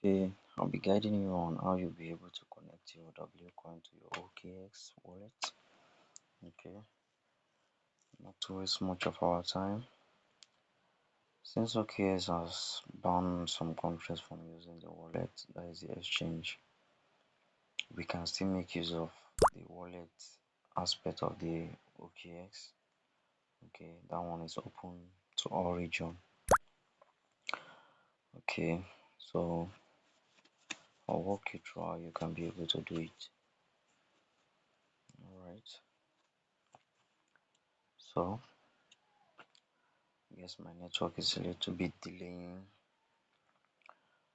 Okay, I'll be guiding you on how you'll be able to connect your W coin to your OKX wallet. Okay, not to waste much of our time. Since OKX has banned some countries from using the wallet, that is the exchange, we can still make use of the wallet aspect of the OKX. Okay, that one is open to all region. Okay, so I'll walk you through how you can be able to do it. Alright, so yes, my network is a little bit delaying.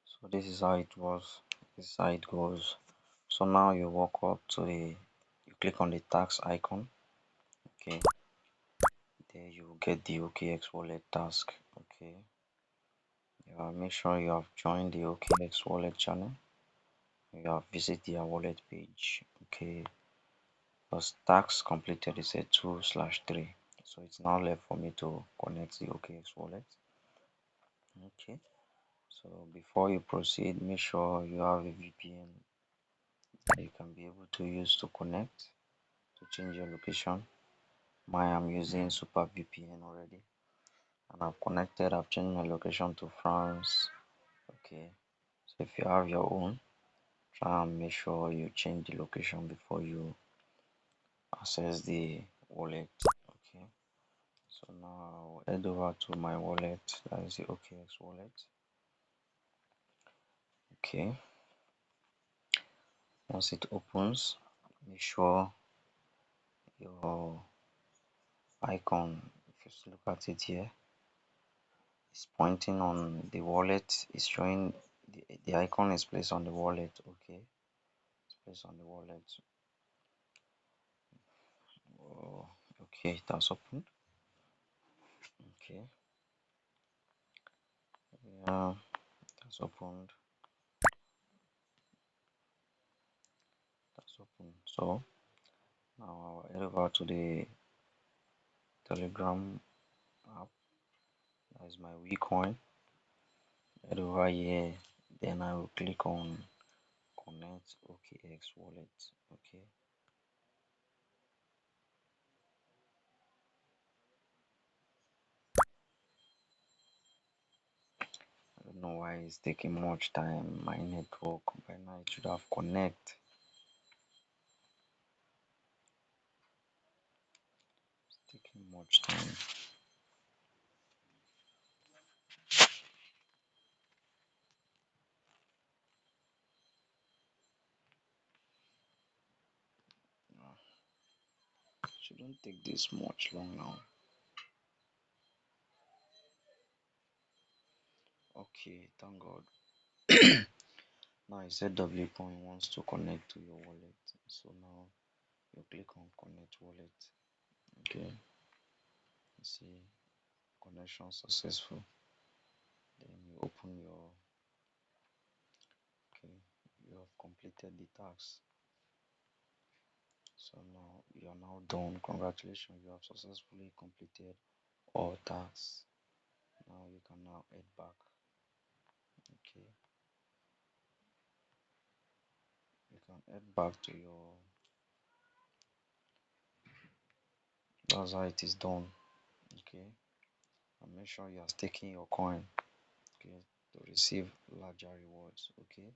So this is how it was. This is how it goes. So now you walk up to you click on the task icon. Okay, there you get the OKX wallet task. Okay, make sure you have joined the OKX wallet channel. You have visit their wallet page. Okay, because task completed is a 2/3. So it's now left for me to connect the OKX wallet. Okay. So before you proceed, make sure you have a VPN that you can be able to use to connect to change your location. I'm using Super VPN already, and I've connected. I've changed my location to France. Okay, so if you have your own, try and make sure you change the location before you access the wallet. Okay, so now I'll head over to my wallet. That is the OKX wallet. Okay, once it opens, make sure your icon, if you look at it here, it's pointing on the wallet. It's showing the icon is placed on the wallet. Okay, it's placed on the wallet. Oh, okay, that's opened. Okay, yeah, that's opened. That's open. So now I'll head over to the Telegram app. That is my WeCoin. Head over here. Then I will click on Connect OKX Wallet. Okay. I don't know why it's taking much time. My network by now it should have connect. It's taking much time. Shouldn't take this much long now. Okay, thank God. Now it said W point wants to connect to your wallet. So now you click on connect wallet. Okay. You see connection successful. Then you open your okay. You have completed the task. So now you are now done. Congratulations, you have successfully completed all tasks. Now you can now head back. Okay, you can head back to your. That's how it is done. Okay, and make sure you are staking your coin. Okay, to receive larger rewards. Okay.